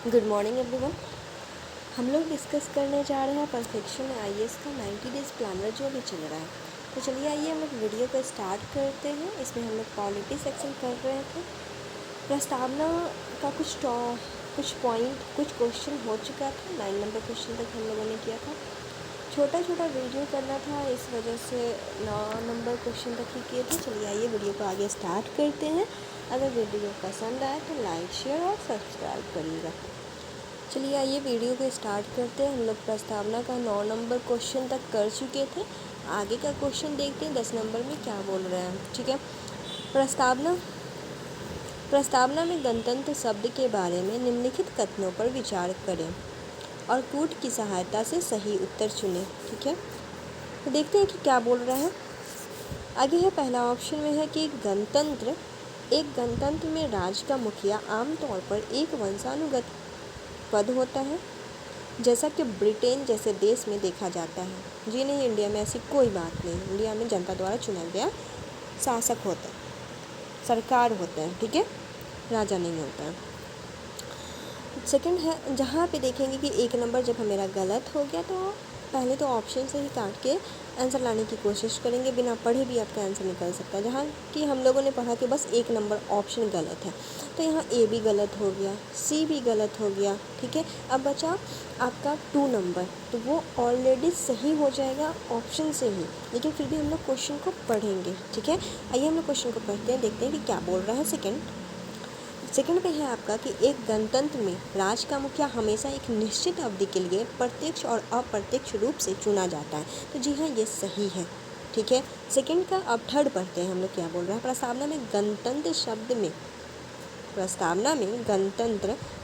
Good morning everyone. हम लोग discuss करने जा रहे हैं परफेक्शन आईएएस का 90 डेज़ प्लानर जो अभी चल रहा है। तो चलिए आइए हम लोग वीडियो को स्टार्ट करते हैं। इसमें हम लोग पॉलिटी सेक्शन कर रहे थे। प्रस्तावना का कुछ पॉइंट कुछ क्वेश्चन हो चुका था। 9 नंबर क्वेश्चन तक हम लोगों ने किया था। छोटा छोटा वीडियो करना था, इस वजह से 9 नंबर क्वेश्चन तक ही किए थे। चलिए आइए वीडियो को आगे स्टार्ट करते हैं। अगर वीडियो पसंद आए तो लाइक शेयर और सब्सक्राइब करिएगा। चलिए आइए वीडियो को स्टार्ट करते हैं। हम लोग प्रस्तावना का 9 नंबर क्वेश्चन तक कर चुके थे। आगे का क्वेश्चन देखते हैं 10 नंबर में क्या बोल रहे हैं। ठीक है, प्रस्तावना में गणतंत्र शब्द के बारे में निम्नलिखित कथनों पर विचार करें और कूट की सहायता से सही उत्तर चुनें। ठीक है, तो देखते हैं कि क्या बोल रहे हैं। आगे है पहला ऑप्शन में है कि एक गणतंत्र में राज्य का मुखिया आमतौर पर एक वंशानुगत पद होता है, जैसा कि ब्रिटेन जैसे देश में देखा जाता है। जी नहीं, इंडिया में ऐसी कोई बात नहीं। इंडिया में जनता द्वारा चुना गया शासक होता है, सरकार होता है। ठीक है, राजा नहीं होता है। सेकंड है, जहाँ पे देखेंगे कि एक नंबर जब मेरा गलत हो गया तो पहले तो ऑप्शन से ही काट के आंसर लाने की कोशिश करेंगे। बिना पढ़े भी आपका आंसर निकल सकता है। जहाँ कि हम लोगों ने पढ़ा कि बस एक नंबर ऑप्शन गलत है, तो यहाँ ए भी गलत हो गया, सी भी गलत हो गया। ठीक है, अब बचा आपका 2 नंबर, तो वो ऑलरेडी सही हो जाएगा ऑप्शन से ही, लेकिन फिर भी हम लोग क्वेश्चन को पढ़ेंगे। ठीक है, आइए हम लोग क्वेश्चन को पढ़ते हैं, देखते हैं कि क्या बोल रहा है। सेकंड पे है आपका कि एक गणतंत्र में राज का मुखिया हमेशा एक निश्चित अवधि के लिए प्रत्यक्ष और अप्रत्यक्ष रूप से चुना जाता है। तो जी हाँ, ये सही है। ठीक है, सेकंड का अब थर्ड पढ़ते हैं हम लोग क्या बोल रहे हैं। प्रस्तावना में गणतंत्र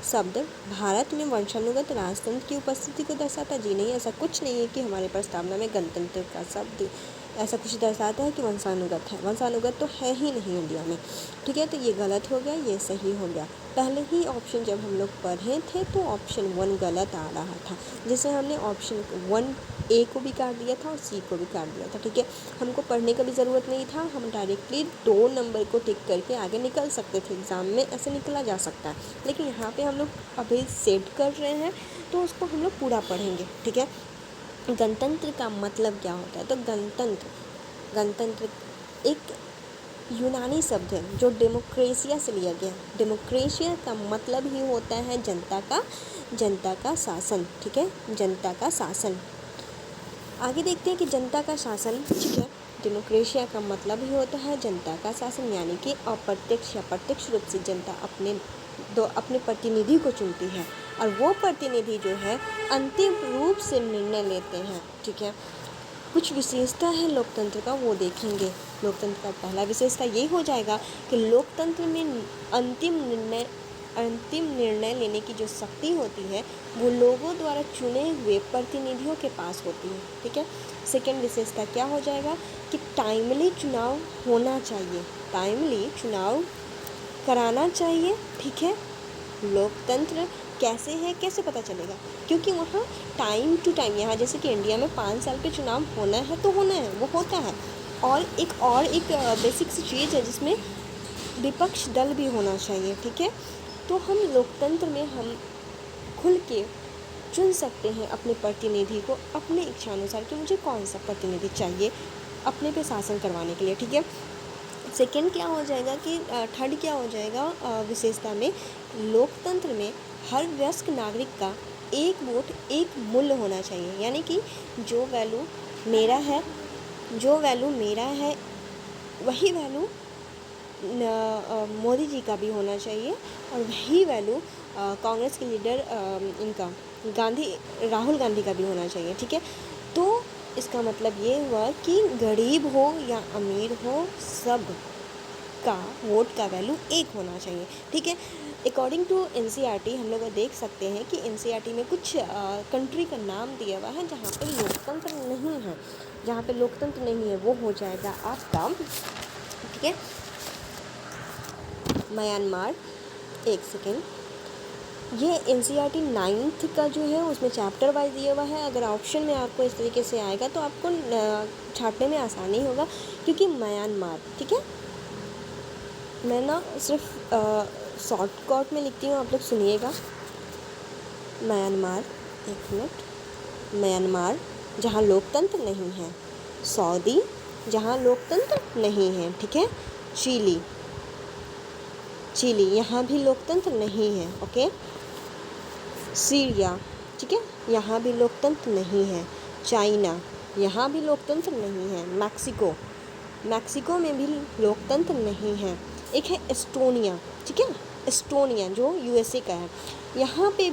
शब्द भारत में वंशानुगत राजतंत्र की उपस्थिति को दर्शाता। जी नहीं, ऐसा कुछ नहीं है कि हमारे प्रस्तावना में गणतंत्र का शब्द ऐसा कुछ दर्शाता है कि वंशानुगत है। वंशानुगत तो है ही नहीं इंडिया में। ठीक है, तो ये गलत हो गया, ये सही हो गया। पहले ही ऑप्शन जब हम लोग पढ़े थे तो ऑप्शन 1 गलत आ रहा था, जिसे हमने ऑप्शन 1 ए को भी काट दिया था और सी को भी काट दिया था। ठीक है, हमको पढ़ने का भी ज़रूरत नहीं था। हम डायरेक्टली 2 नंबर को टिक करके आगे निकल सकते थे। एग्ज़ाम में ऐसे निकला जा सकता है, लेकिन यहाँ पे हम लोग अभी सेट कर रहे हैं तो उसको हम लोग पूरा पढ़ेंगे। ठीक है, गणतंत्र का मतलब क्या होता है। तो गणतंत्र एक यूनानी शब्द है जो डेमोक्रेसिया से लिया गया। डेमोक्रेसिया का मतलब ही होता है जनता का शासन। ठीक है, जनता का शासन। आगे देखते हैं कि जनता का शासन। ठीक है, डेमोक्रेसिया का मतलब ही होता है जनता का शासन, यानी कि अप्रत्यक्ष या प्रत्यक्ष रूप से जनता अपने प्रतिनिधि को चुनती है और वो प्रतिनिधि जो है अंतिम रूप से निर्णय लेते हैं। ठीक है, कुछ विशेषता है लोकतंत्र का, वो देखेंगे। लोकतंत्र का पहला विशेषता ये हो जाएगा कि लोकतंत्र में अंतिम निर्णय लेने की जो शक्ति होती है वो लोगों द्वारा चुने हुए प्रतिनिधियों के पास होती है। ठीक है, सेकेंड विशेषता क्या हो जाएगा कि टाइमली चुनाव होना चाहिए, टाइमली चुनाव कराना चाहिए। ठीक है, लोकतंत्र कैसे है, कैसे पता चलेगा, क्योंकि वहाँ टाइम टू टाइम, यहाँ जैसे कि इंडिया में 5 साल पे चुनाव होना है तो होना है, वो होता है। और एक बेसिक सी चीज़ है जिसमें विपक्ष दल भी होना चाहिए। ठीक है, तो हम लोकतंत्र में हम खुल के चुन सकते हैं अपने प्रतिनिधि को अपने इच्छानुसार कि मुझे कौन सा प्रतिनिधि चाहिए अपने पे शासन करवाने के लिए। ठीक है, सेकेंड क्या हो जाएगा कि थर्ड क्या हो जाएगा विशेषता में, लोकतंत्र में हर वयस्क नागरिक का एक वोट एक मूल्य होना चाहिए, यानी कि जो वैल्यू मेरा है वही वैल्यू मोदी जी का भी होना चाहिए और वही वैल्यू कांग्रेस के लीडर राहुल गांधी का भी होना चाहिए। ठीक है, तो इसका मतलब ये हुआ कि गरीब हो या अमीर हो, सब का वोट का वैल्यू एक होना चाहिए। ठीक है, अकॉर्डिंग टू एनसीईआरटी हम लोग देख सकते हैं कि एनसीईआरटी में कुछ कंट्री का नाम दिया हुआ है जहाँ पे लोकतंत्र नहीं है, वो हो जाएगा आपका। ठीक है, म्यांमार। एक सेकेंड, ये एनसीईआरटी 9th का जो है उसमें चैप्टर वाइज दिया हुआ है। अगर ऑप्शन में आपको इस तरीके से आएगा तो आपको छाटने में आसानी होगा, क्योंकि म्यांमार। ठीक है, मैं ना सिर्फ शॉर्टकट में लिखती हूँ, आप लोग सुनिएगा। म्यांमार, एक मिनट, म्यांमार जहाँ लोकतंत्र नहीं है, सऊदी जहाँ लोकतंत्र नहीं है, ठीक है, चिली, चिली यहाँ भी लोकतंत्र नहीं है, ओके, सीरिया, ठीक है, यहाँ भी लोकतंत्र नहीं है, चाइना यहाँ भी लोकतंत्र नहीं है, मैक्सिको, मैक्सिको में भी लोकतंत्र नहीं है, एक है एस्टोनिया, ठीक है, एस्टोनिया जो यूएसए का है, यहाँ पे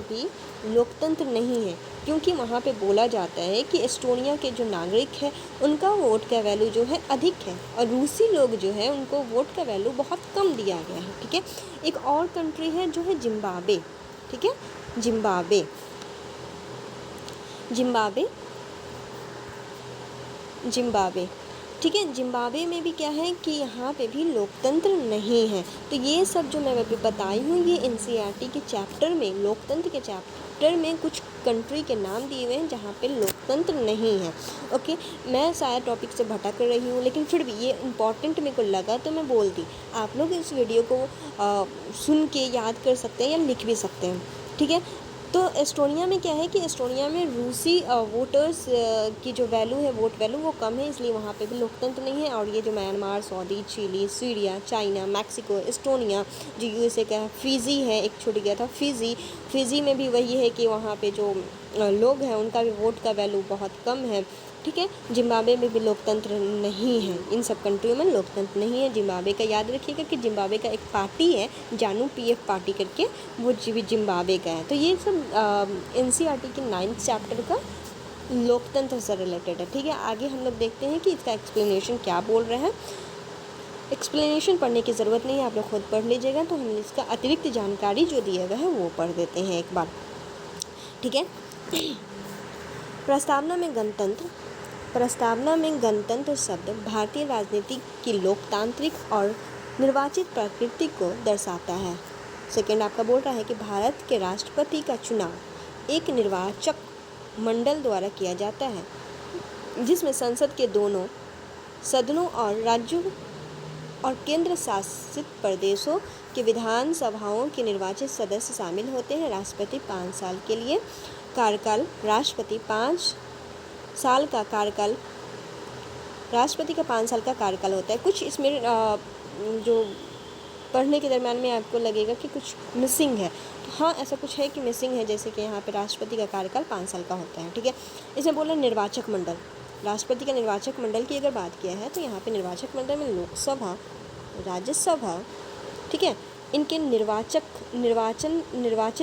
भी लोकतंत्र नहीं है, क्योंकि वहाँ पे बोला जाता है कि एस्टोनिया के जो नागरिक हैं उनका वोट का वैल्यू जो है अधिक है, और रूसी लोग जो है उनको वोट का वैल्यू बहुत कम दिया गया है, ठीक है। एक और कंट्री है जो है जिम्बाब्वे, ठीक है, जिम्बाब्वे, जिम्बाब्वे, जिम्बाब्वे, ठीक है, जिम्बाब्वे में भी क्या है कि यहाँ पे भी लोकतंत्र नहीं है। तो ये सब जो मैं अभी बताई हूँ ये एनसीईआरटी के चैप्टर में, लोकतंत्र के चैप्टर में कुछ कंट्री के नाम दिए हुए हैं जहाँ पे लोकतंत्र नहीं है, ओके। मैं शायद टॉपिक से भटक रही हूँ, लेकिन फिर भी ये इम्पॉर्टेंट मेरे को लगा तो मैं बोल दी। आप लोग इस वीडियो को सुन के याद कर सकते हैं या लिख भी सकते हैं, ठीक है। तो एस्टोनिया में क्या है कि एस्टोनिया में रूसी वोटर्स की जो वैल्यू है, वोट वैल्यू वो कम है, इसलिए वहाँ पे भी लोकतंत्र नहीं है। और ये जो Myanmar, Saudi, Chile, Syria, China, Mexico, Estonia जो यूएसए का है, फिजी है, एक छूट गया था फिजी, फिजी में भी वही है कि वहाँ पे जो लोग हैं उनका भी वोट का वैल्यू बहुत कम है, ठीक है। जिम्बाब्वे में भी लोकतंत्र नहीं है, इन सब कंट्रियों में लोकतंत्र नहीं है। जिम्बाब्वे का याद रखिएगा कि जिम्बाब्वे का एक पार्टी है जानू पीएफ पार्टी करके, वो जिम्बाब्वे का है। तो ये सब एनसीईआरटी के 9th चैप्टर का लोकतंत्र से रिलेटेड है, ठीक है। आगे हम लोग देखते हैं कि इसका एक्सप्लेनेशन क्या बोल रहे हैं। एक्सप्लेनेशन पढ़ने की ज़रूरत नहीं है, आप लोग खुद पढ़ लीजिएगा। तो हम इसका अतिरिक्त जानकारी जो दिया हुआ है वो पढ़ देते हैं एक बार, ठीक है। प्रस्तावना में गणतंत्र, प्रस्तावना में गणतंत्र शब्द भारतीय राजनीति की लोकतांत्रिक और निर्वाचित प्रकृति को दर्शाता है। सेकेंड आपका बोल रहा है कि भारत के राष्ट्रपति का चुनाव एक निर्वाचक मंडल द्वारा किया जाता है, जिसमें संसद के दोनों सदनों और राज्यों और केंद्र शासित प्रदेशों के विधान सभाओं के निर्वाचित सदस्य शामिल होते हैं। राष्ट्रपति 5 साल के लिए कार्यकाल, राष्ट्रपति 5 साल का कार्यकाल, राष्ट्रपति का 5 साल का कार्यकाल होता है। कुछ इसमें जो पढ़ने के दरम्यान में आपको लगेगा कि कुछ मिसिंग है, तो हाँ ऐसा कुछ है कि मिसिंग है, जैसे कि यहाँ पे राष्ट्रपति का कार्यकाल 5 साल का होता है, ठीक है। इसमें बोला निर्वाचक मंडल, राष्ट्रपति का निर्वाचक मंडल की अगर बात किया है तो यहाँ पे निर्वाचक मंडल में लोकसभा, राज्यसभा, ठीक है, इनके निर्वाचित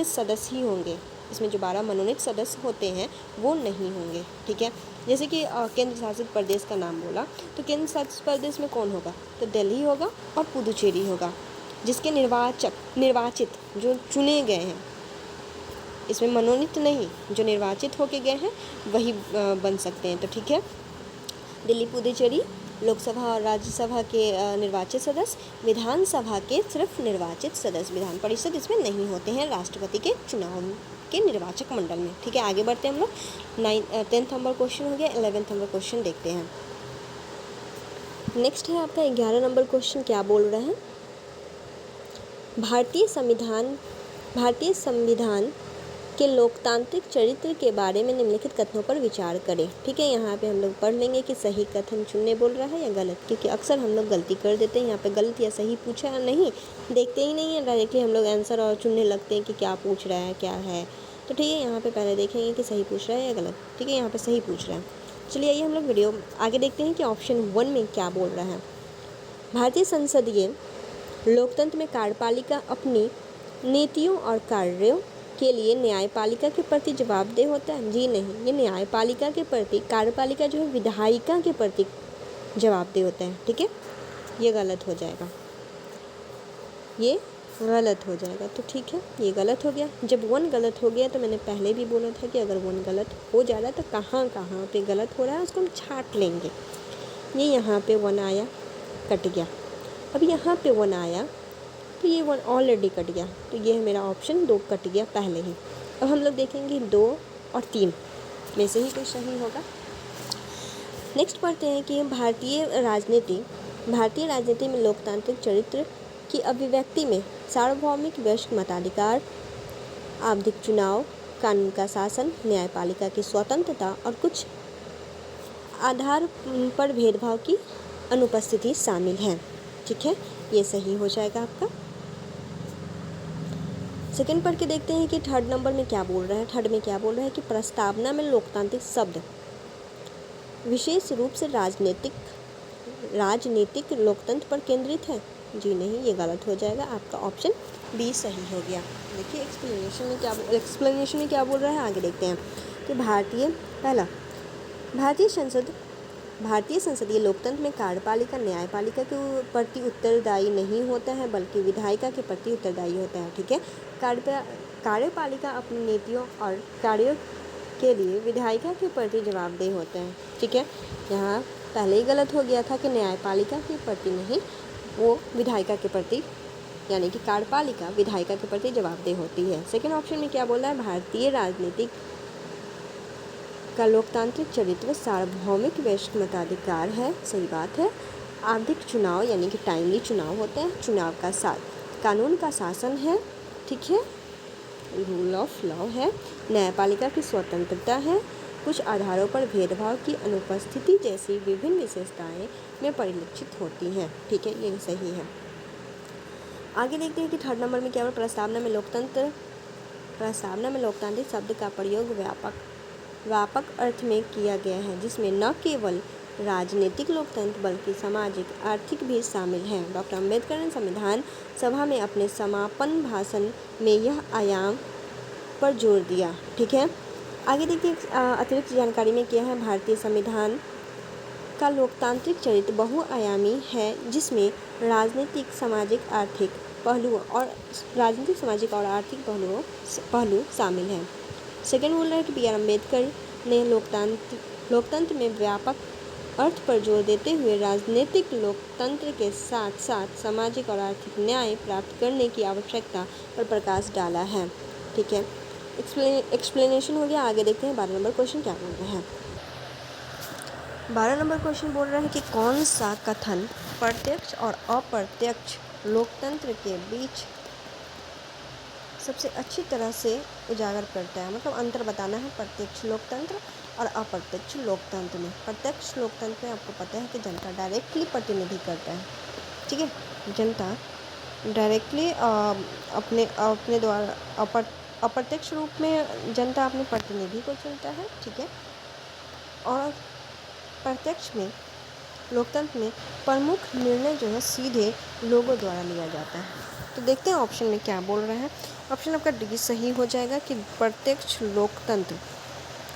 सदस्य ही होंगे। इसमें जो 12 मनोनीत सदस्य होते हैं वो नहीं होंगे, ठीक है। जैसे कि केंद्र शासित प्रदेश का नाम बोला, तो केंद्र शासित प्रदेश में कौन होगा, तो दिल्ली होगा और पुदुचेरी होगा, जिसके निर्वाचित जो चुने गए हैं, इसमें मनोनीत नहीं, जो निर्वाचित होके गए हैं वही बन सकते हैं, तो ठीक है। दिल्ली, पुदुचेरी लोकसभा और राज्यसभा के निर्वाचित सदस्य, विधानसभा के सिर्फ निर्वाचित सदस्य, विधान परिषद इसमें नहीं होते हैं राष्ट्रपति के चुनाव के निर्वाचक मंडल में, ठीक है। आगे बढ़ते हैं हम लोग। 10th नंबर क्वेश्चन हो गया, 11th नंबर क्वेश्चन देखते हैं। नेक्स्ट है आपका 11 नंबर क्वेश्चन, क्या बोल रहे हैं, भारतीय संविधान के लोकतांत्रिक चरित्र के बारे में निम्नलिखित कथनों पर विचार करें, ठीक है। यहाँ पे हम लोग पढ़ लेंगे कि सही कथन चुनने बोल रहा है या गलत, क्योंकि अक्सर हम लोग गलती कर देते हैं। यहाँ पे गलत या सही पूछा या नहीं देखते ही नहीं है, डायरेक्टली हम लोग आंसर और चुनने लगते हैं कि क्या पूछ रहा है, क्या है। तो ठीक है, यहाँ पे पहले देखेंगे कि सही पूछ रहा है या गलत, ठीक है। यहाँ पे सही पूछ रहा है। चलिए आइए हम लोग वीडियो आगे देखते हैं कि ऑप्शन 1 में क्या बोल रहा है। भारतीय संसदीय लोकतंत्र में कार्यपालिका अपनी नीतियों और कार्यों के लिए न्यायपालिका के प्रति जवाबदेह होता है, जी नहीं, ये न्यायपालिका के प्रति, कार्यपालिका जो है विधायिका के प्रति जवाबदेह होता है, ठीक है। ये गलत हो जाएगा, ये गलत हो जाएगा, तो ठीक है, ये गलत हो गया। जब 1 गलत हो गया तो मैंने पहले भी बोला था कि अगर 1 गलत हो जा रहा है तो कहाँ कहाँ पे गलत हो रहा है उसको हम छांट लेंगे। ये यहाँ पे 1 आया, कट गया। अब यहाँ पे 1 आया तो ये 1 ऑलरेडी कट गया, तो ये है मेरा ऑप्शन 2 कट गया पहले ही। अब हम लोग देखेंगे 2 और 3 में से ही कोई सही होगा। नेक्स्ट पढ़ते हैं कि भारतीय राजनीति में लोकतांत्रिक चरित्र की अभिव्यक्ति में सार्वभौमिक वयस्क मताधिकार आवधिक चुनाव, कानून का शासन, न्यायपालिका की स्वतंत्रता और कुछ आधार पर भेदभाव की अनुपस्थिति शामिल है। ठीक है, ये सही हो जाएगा आपका। सेकंड पढ़ के देखते हैं कि थर्ड नंबर में क्या बोल रहा है। थर्ड में क्या बोल रहा है कि प्रस्तावना में लोकतांत्रिक शब्द विशेष रूप से राजनीतिक लोकतंत्र पर केंद्रित है। जी नहीं, ये गलत हो जाएगा, आपका ऑप्शन बी सही हो गया। देखिए एक्सप्लेनेशन में क्या बोल रहा है, आगे देखते हैं कि भारतीय संसदीय लोकतंत्र में कार्यपालिका न्यायपालिका के प्रति उत्तरदायी नहीं होता है, बल्कि विधायिका के प्रति उत्तरदायी होता है। ठीक है, कार्यपालिका अपनी नीतियों और कार्यों के लिए विधायिका के प्रति जवाबदेह होते हैं। ठीक है, यहाँ पहले ही गलत हो गया था कि न्यायपालिका के प्रति नहीं, वो विधायिका के प्रति, यानी कि कार्यपालिका विधायिका के प्रति जवाबदेह होती है। सेकेंड ऑप्शन में क्या बोला है, भारतीय राजनीतिक का लोकतांत्रिक चरित्र सार्वभौमिक वैश्विक मताधिकार है। सही बात है। आवधिक चुनाव यानी कि टाइमली चुनाव होते हैं, चुनाव का कानून का शासन है। ठीक है, रूल ऑफ लॉ है। न्यायपालिका की स्वतंत्रता है। कुछ आधारों पर भेदभाव की अनुपस्थिति जैसी विभिन्न विशेषताएं में परिलक्षित होती हैं। ठीक है, ये सही है। आगे देखते हैं कि थर्ड नंबर में क्या है, प्रस्तावना में लोकतांत्रिक शब्द का प्रयोग व्यापक अर्थ में किया गया है, जिसमें न केवल राजनीतिक लोकतंत्र बल्कि सामाजिक आर्थिक भी शामिल है। डॉक्टर अम्बेडकर ने संविधान सभा में अपने समापन भाषण में यह आयाम पर जोर दिया। ठीक है, आगे देखिए अतिरिक्त जानकारी में क्या है, भारतीय संविधान का लोकतांत्रिक चरित्र बहुआयामी है, जिसमें राजनीतिक सामाजिक और आर्थिक पहलू शामिल हैं। सेकेंड बोल रहा है कि बी आर अम्बेडकर ने लोकतंत्र में व्यापक अर्थ पर जोर देते हुए राजनीतिक लोकतंत्र के साथ साथ सामाजिक और आर्थिक न्याय प्राप्त करने की आवश्यकता पर प्रकाश डाला है। ठीक है, एक्सप्लेनेशन हो गया। आगे देखते हैं 12 नंबर क्वेश्चन क्या बोल रहे हैं। 12 नंबर क्वेश्चन बोल रहा है कि कौन सा कथन प्रत्यक्ष और अप्रत्यक्ष लोकतंत्र के बीच सबसे अच्छी तरह से उजागर करता है, मतलब अंतर बताना है प्रत्यक्ष लोकतंत्र और अप्रत्यक्ष लोकतंत्र में। प्रत्यक्ष लोकतंत्र में आपको पता है कि जनता डायरेक्टली प्रतिनिधि करता है। ठीक है, जनता डायरेक्टली अपने द्वारा अप्रत्यक्ष रूप में जनता अपने प्रतिनिधि को चुनता है। ठीक है, और प्रत्यक्ष में लोकतंत्र में प्रमुख निर्णय जो है सीधे लोगों द्वारा लिया जाता है। तो देखते हैं ऑप्शन में क्या बोल रहे हैं। ऑप्शन आपका डी सही हो जाएगा कि प्रत्यक्ष लोकतंत्र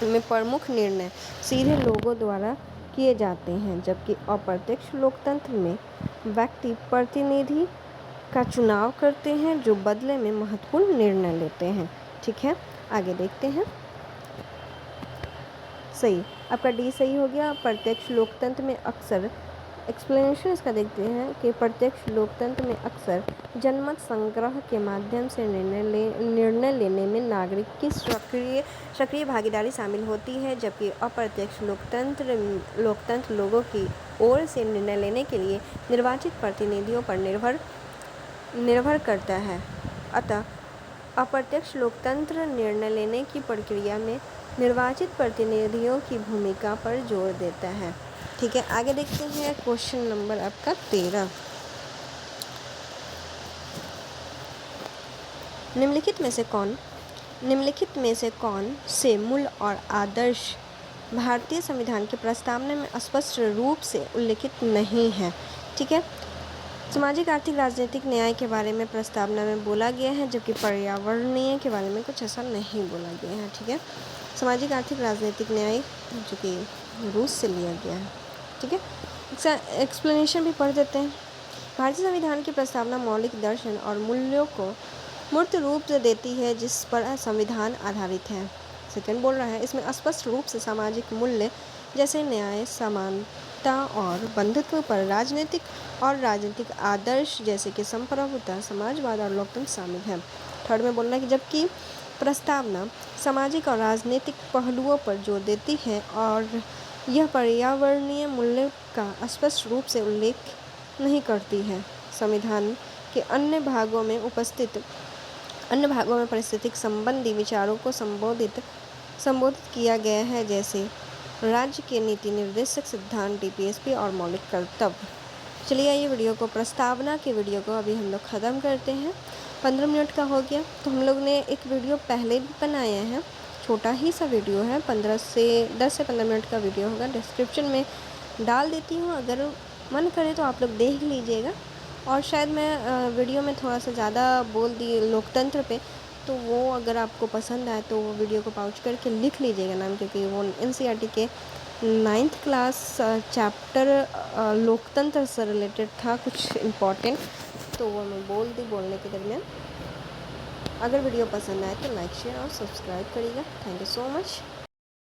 में प्रमुख निर्णय सीधे लोगों द्वारा किए जाते हैं, जबकि अप्रत्यक्ष लोकतंत्र में व्यक्ति प्रतिनिधि का चुनाव करते हैं जो बदले में महत्वपूर्ण निर्णय लेते हैं। ठीक है, आगे देखते हैं। सही, आपका डी सही हो गया। प्रत्यक्ष लोकतंत्र में अक्सर एक्सप्लेनेशन इसका देखते हैं कि प्रत्यक्ष लोकतंत्र में अक्सर जनमत संग्रह के माध्यम से निर्णय लेने में नागरिक की सक्रिय भागीदारी शामिल होती है, जबकि अप्रत्यक्ष लोकतंत्र लोगों की ओर से निर्णय लेने के लिए निर्वाचित प्रतिनिधियों पर निर्भर करता है। अतः अप्रत्यक्ष लोकतंत्र निर्णय लेने की प्रक्रिया में निर्वाचित प्रतिनिधियों की भूमिका पर जोर देता है। ठीक है, आगे देखते हैं क्वेश्चन नंबर आपका 13। निम्नलिखित में से कौन से मूल और आदर्श भारतीय संविधान की प्रस्तावना में स्पष्ट रूप से उल्लिखित नहीं है। ठीक है, सामाजिक आर्थिक राजनीतिक न्याय के बारे में प्रस्तावना में बोला गया है, जबकि पर्यावरणीय के बारे में कुछ ऐसा नहीं बोला गया है। ठीक है, सामाजिक आर्थिक राजनीतिक न्याय जो कि रूस से लिया गया है। ठीक है, एक्सप्लेनेशन भी पढ़ देते हैं। भारतीय संविधान की प्रस्तावना मौलिक दर्शन और मूल्यों को मूर्त रूप से देती है जिस पर संविधान आधारित है। सेकंड बोल रहा है, इसमें स्पष्ट रूप से सामाजिक मूल्य जैसे न्याय, समानता और बंधुत्व पर राजनीतिक आदर्श जैसे कि संप्रभुता, समाजवाद और लोकतंत्र शामिल है। थर्ड में बोलना है कि जबकि प्रस्तावना सामाजिक और राजनीतिक पहलुओं पर जोर देती है और यह पर्यावरणीय मूल्य का स्पष्ट रूप से उल्लेख नहीं करती है, संविधान के अन्य भागों में उपस्थित अन्य भागों में पारिस्थितिक संबंधी विचारों को संबोधित किया गया है, जैसे राज्य के नीति निर्देशक सिद्धांत, डीपीएसपी और मौलिक कर्तव्य। चलिए ये वीडियो को, प्रस्तावना के वीडियो को अभी हम लोग ख़त्म करते हैं। 15 मिनट का हो गया। तो हम लोग ने एक वीडियो पहले भी बनाया है, छोटा ही सा वीडियो है, 10 से 15 मिनट का वीडियो होगा। डिस्क्रिप्शन में डाल देती हूँ, अगर मन करे तो आप लोग देख लीजिएगा। और शायद मैं वीडियो में थोड़ा सा ज़्यादा बोल दी लोकतंत्र पे, तो वो अगर आपको पसंद आए तो वो वीडियो को पाउच करके लिख लीजिएगा नाम, क्योंकि वो एनसीईआरटी के 9th क्लास चैप्टर लोकतंत्र से रिलेटेड था कुछ इम्पोर्टेंट, तो वो मैं बोलने के दरमियान। अगर वीडियो पसंद आए तो लाइक, शेयर और सब्सक्राइब करिएगा। Thank you so much.